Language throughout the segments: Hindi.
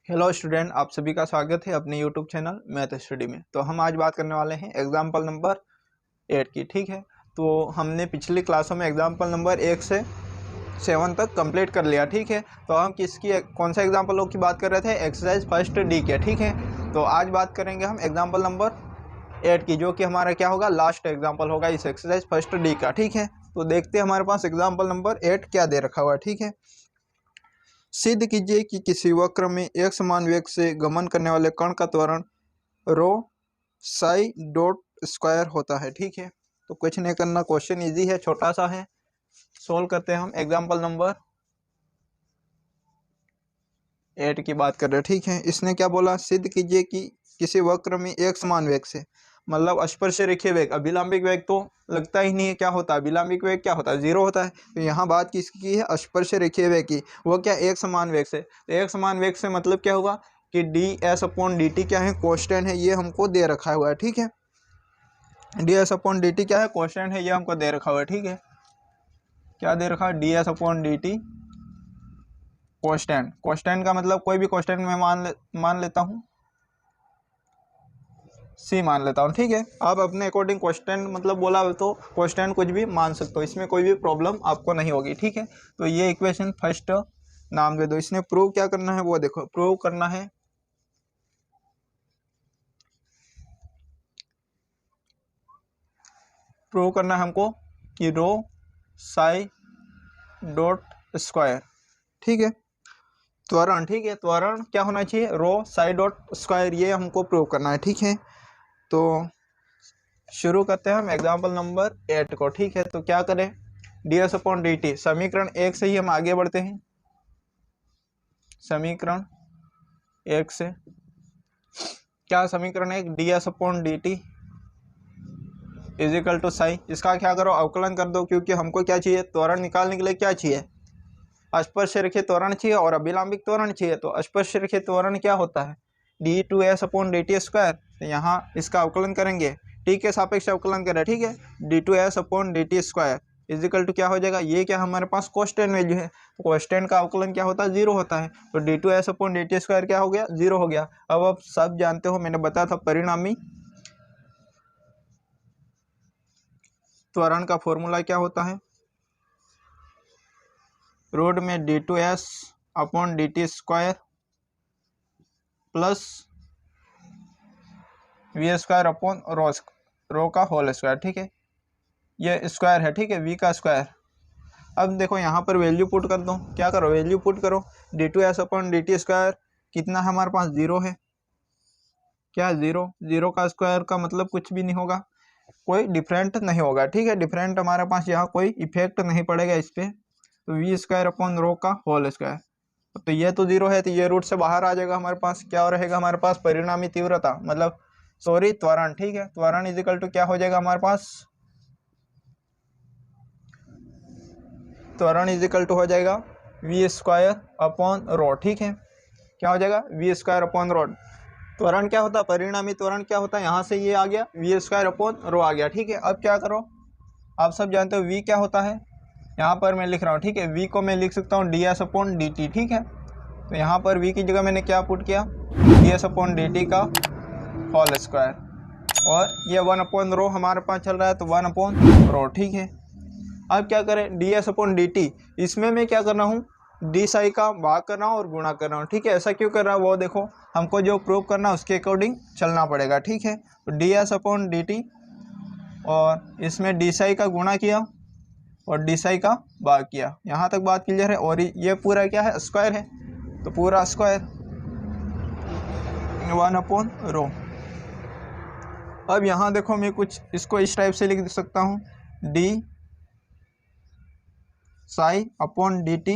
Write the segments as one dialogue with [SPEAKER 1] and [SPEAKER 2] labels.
[SPEAKER 1] हेलो स्टूडेंट, आप सभी का स्वागत है अपने यूट्यूब चैनल मैथ स्टडी में। तो हम आज बात करने वाले हैं एग्जाम्पल नंबर 8 की। ठीक है, तो हमने पिछली क्लासों में एग्जाम्पल नंबर 1 से 7 तक कंप्लीट कर लिया। ठीक है, तो हम कौन सा एग्जाम्पलों की बात कर रहे थे? एक्सरसाइज फर्स्ट डी के। ठीक है, तो आज बात करेंगे हम एग्जाम्पल नंबर 8 की, जो कि हमारा क्या होगा, लास्ट एग्जाम्पल होगा इस एक्सरसाइज फर्स्ट डी का। ठीक है, तो देखते हैं हमारे पास एग्जाम्पल नंबर 8 क्या दे रखा हुआ है। ठीक है, सिद्ध कीजिए कि किसी वक्र में एक समान वेग से गमन करने वाले कण का त्वरण रो साई डॉट स्क्वायर होता है। ठीक है, तो कुछ नहीं करना, क्वेश्चन इजी है, छोटा सा है, सोल्व करते हैं हम। एग्जांपल नंबर 8 की बात कर रहे हैं। ठीक है, इसने क्या बोला? सिद्ध कीजिए कि किसी वक्र में एक समान वेग से, मतलब स्पर्श रेखीय वेग, अभिलंबिक वेग तो लगता ही नहीं है। क्या होता है अभिलंबिक वेग? क्या होता है? जीरो होता है। तो यहाँ बात किसकी की है? स्पर्श रेखीय वेग की। वो क्या? एक समान वेग से। तो एक समान वेग से मतलब क्या होगा कि D s upon d T क्या है? कांस्टेंट है, ये हमको दे रखा हुआ है। ठीक है, D s upon d T क्या है? कांस्टेंट है, ये हमको दे रखा हुआ है। ठीक है, क्या दे रखा है? D s upon d T constant. Constant का मतलब कोई भी कांस्टेंट मैं मान लेता हूँ, सी मान लेता हूँ। ठीक है, आप अपने अकॉर्डिंग क्वेश्चन मतलब बोला हो तो क्वेश्चन कुछ भी मान सकते हो, इसमें कोई भी प्रॉब्लम आपको नहीं होगी। ठीक है, तो ये इक्वेशन फर्स्ट नाम दे दो। इसने प्रूव क्या करना है वो देखो, प्रूव करना है हमको कि रो साई डॉट स्क्वायर। ठीक है, त्वरण। ठीक है, त्वरण क्या होना चाहिए? रो साई डॉट स्क्वायर, ये हमको प्रूव करना है। ठीक है, तो शुरू करते हैं हम एग्जाम्पल नंबर 8 को। ठीक है, तो क्या करें? D s upon d T, समीकरण 1 से ही हम आगे बढ़ते हैं। समीकरण 1 से क्या? समीकरण 1 d s upon d t is equal to psi. इसका क्या करो? अवकलन कर दो, क्योंकि हमको क्या चाहिए? त्वरण निकालने के लिए क्या चाहिए? स्पर्श रेखीय त्वरण चाहिए और अभिलंबिक त्वरण चाहिए। तो स्पर्श रेखीय त्वरण क्या होता है? D two s upon d t square. तो यहाँ इसका अवकलन करेंगे, टी के सापेक्ष अवकलन करें। ठीक है, d two s upon d t square is equal to क्या हो जाएगा? ये क्या हमारे पास कांस्टेंट वैल्यू है, तो कांस्टेंट का अवकलन क्या होता है? जीरो होता है। तो d two s upon d t square क्या हो गया? जीरो हो गया। अब आप सब जानते हो, मैंने बताया था परिणामी त्वरण का फॉर्मूला क्या होता है? रूट में d two s upon d t square plus v square upon rho का होल स्क्वायर। ठीक है, ये स्क्वायर है। ठीक है, वी का स्क्वायर। अब देखो यहाँ पर वैल्यू पुट कर दो। क्या करो? वैल्यू पुट करो। D two s upon d t square कितना है हमारे पास? जीरो है। क्या? जीरो। जीरो का स्क्वायर का मतलब कुछ भी नहीं होगा, कोई डिफरेंट नहीं होगा। ठीक है, डिफरेंट हमारे पास यहाँ कोई इफेक्ट नहीं पड़ेगा इस पर। तो वी स्क्वायर अपॉन रो का होल स्क्वायर, तो ये तो जीरो है, तो ये रूट से बाहर आ जाएगा। हमारे पास क्या रहेगा? हमारे पास परिणामी तीव्रता, मतलब सॉरी त्वरण। ठीक है, त्वरण इज इक्वल टू क्या हो जाएगा हमारे पास? त्वरण इज इक्वल टू हो जाएगा वी स्क्वायर अपॉन रो। ठीक है, क्या हो जाएगा? V square upon rho. त्वरण क्या होता है? परिणामी त्वरण क्या होता है? यहाँ से ये आ गया, वी स्क्वायर अपॉन रो आ गया। ठीक है, अब क्या करो? आप सब जानते हो वी क्या होता है, यहाँ पर मैं लिख रहा हूँ। ठीक है, वी को मैं लिख सकता हूँ D s upon d T. ठीक है, तो यहाँ पर वी की जगह मैंने क्या पुट किया? D s upon d T का होल स्क्वायर, और ये वन अपॉन रो हमारे पास चल रहा है, तो वन अपॉन रो। ठीक है, अब क्या करें? D s upon d T, इसमें मैं क्या कर रहा हूँ? डी साई का भाग कर रहा हूँ और गुणा कर रहा हूँ। ठीक है, ऐसा क्यों कर रहा है वो देखो, हमको जो प्रूव करना है उसके अकॉर्डिंग चलना पड़ेगा। ठीक है, तो D s upon d T, और इसमें डी साई का गुणा किया और डी साई का भाग किया। यहाँ तक बात क्लियर है। और ये पूरा क्या है? स्क्वायर है, तो पूरा स्क्वायर वन अपॉन रो। अब यहाँ देखो, मैं कुछ इसको इस टाइप से लिख सकता हूँ, D psi upon d T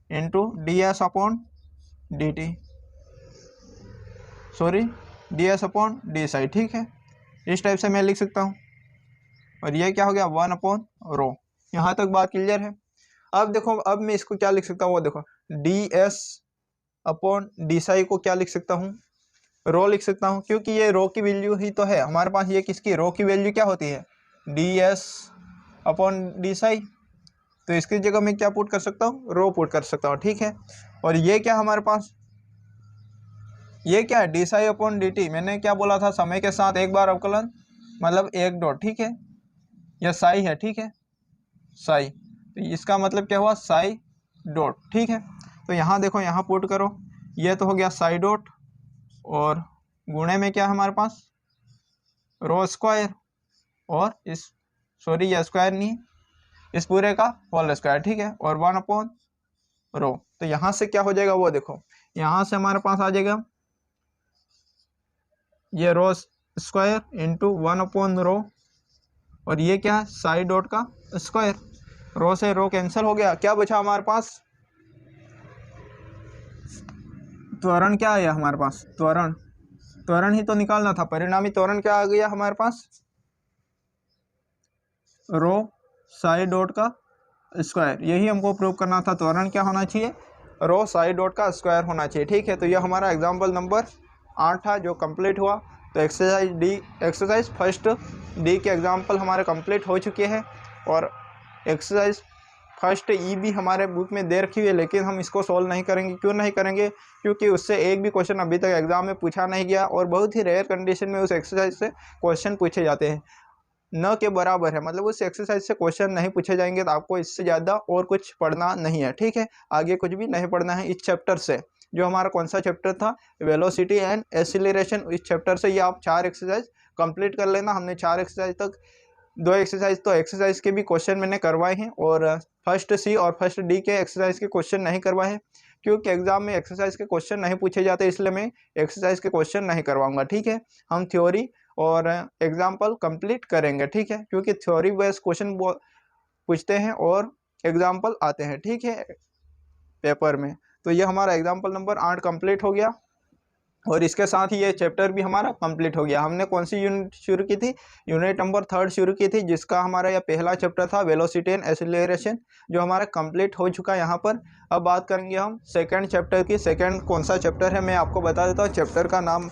[SPEAKER 1] into D s upon d T, sorry D s upon D Sai. ठीक है, इस टाइप से मैं लिख सकता हूँ, और ये क्या हो गया? One upon rho. यहाँ तक बात क्लियर है। अब देखो, अब मैं इसको क्या लिख सकता हूँ वो देखो, D s upon D Sai को क्या लिख सकता हूँ? रो लिख सकता हूँ, क्योंकि ये रो की वैल्यू ही तो है हमारे पास। ये किसकी? रो की वैल्यू क्या होती है? D s upon D Sai. तो इसकी जगह मैं क्या पुट कर सकता हूँ? रो पुट कर सकता हूँ। ठीक है, और ये क्या हमारे पास? ये क्या है, D psi upon d T. मैंने क्या बोला था, समय के साथ एक बार अवकलन मतलब एक डॉट, ठीक है। यह साई है, ठीक है, साई, तो इसका मतलब क्या हुआ, साई डॉट, ठीक है। तो यहाँ देखो, यहाँ पुट करो, ये तो हो गया साई डॉट, और गुणे में क्या है हमारे पास, रो स्क्वायर, और इस सॉरी ये स्क्वायर नहीं है, इस पूरे का होल स्क्वायर, ठीक है, और 1 अपॉन रो। तो यहाँ से क्या हो जाएगा वो देखो, यहाँ से हमारे पास आ जाएगा ये रो स्क्वायर इंटू 1 अपॉन रो, और ये क्या है, साई डॉट का स्क्वायर। रो से रो कैंसिल हो गया, क्या बचा हमारे पास, त्वरण क्या आया हमारे पास, त्वरण, त्वरण ही तो निकालना था। परिणामी त्वरण क्या आ गया हमारे पास, रो साई डॉट का स्क्वायर। यही हमको प्रूव करना था, त्वरण क्या होना चाहिए, रो साई डॉट का स्क्वायर होना चाहिए, ठीक है। तो यह हमारा एग्जाम्पल नंबर 8 था जो कंप्लीट हुआ। तो एक्सरसाइज फर्स्ट डी के एग्जाम्पल हमारे कंप्लीट हो चुके हैं, और एक्सरसाइज फर्स्ट ई भी हमारे बुक में दे रखी हुई है, लेकिन हम इसको सॉल्व नहीं करेंगे। क्यों नहीं करेंगे, क्योंकि उससे एक भी क्वेश्चन अभी तक एग्जाम में पूछा नहीं गया, और बहुत ही रेयर कंडीशन में उस एक्सरसाइज से क्वेश्चन पूछे जाते हैं, न के बराबर है, मतलब उस एक्सरसाइज से क्वेश्चन नहीं पूछे जाएंगे। तो आपको इससे ज़्यादा और कुछ पढ़ना नहीं है, ठीक है, आगे कुछ भी नहीं पढ़ना है इस चैप्टर से। जो हमारा कौन सा चैप्टर था, वेलोसिटी एंड एक्सीलरेशन, इस चैप्टर से ये आप 4 एक्सरसाइज कंप्लीट कर लेना। हमने 4 एक्सरसाइज तक, 2 एक्सरसाइज तो एक्सरसाइज के भी क्वेश्चन मैंने करवाए हैं, और फर्स्ट सी और फर्स्ट डी के एक्सरसाइज के क्वेश्चन नहीं करवाए हैं, क्योंकि एग्जाम में एक्सरसाइज के क्वेश्चन नहीं पूछे जाते, इसलिए मैं एक्सरसाइज के क्वेश्चन नहीं करवाऊंगा, ठीक है। हम थ्योरी और एग्जाम्पल कंप्लीट करेंगे, ठीक है, क्योंकि थ्योरी बेस्ड क्वेश्चन पूछते हैं और एग्जाम्पल आते हैं, ठीक है, पेपर में। तो ये हमारा एग्जाम्पल नंबर 8 कंप्लीट हो गया, और इसके साथ ही ये चैप्टर भी हमारा कंप्लीट हो गया। हमने कौन सी यूनिट शुरू की थी, यूनिट नंबर 3 शुरू की थी, जिसका हमारा यह पहला चैप्टर था वेलोसिटी एंड एक्सीलरेशन, जो हमारा कंप्लीट हो चुका है यहाँ पर। अब बात करेंगे हम सेकंड चैप्टर की। सेकंड कौन सा चैप्टर है मैं आपको बता देता हूँ, चैप्टर का नाम,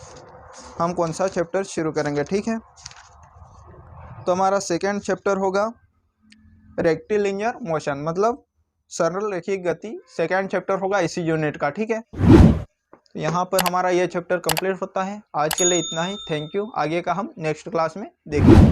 [SPEAKER 1] हम कौन सा चैप्टर शुरू करेंगे, ठीक है। तो हमारा सेकंड चैप्टर होगा रेक्टिलिनियर मोशन, मतलब सरल रेखीय गति। सेकंड चैप्टर होगा इसी यूनिट का, ठीक है। तो यहाँ पर हमारा ये चैप्टर कंप्लीट होता है। आज के लिए इतना ही, थैंक यू। आगे का हम नेक्स्ट क्लास में देखेंगे।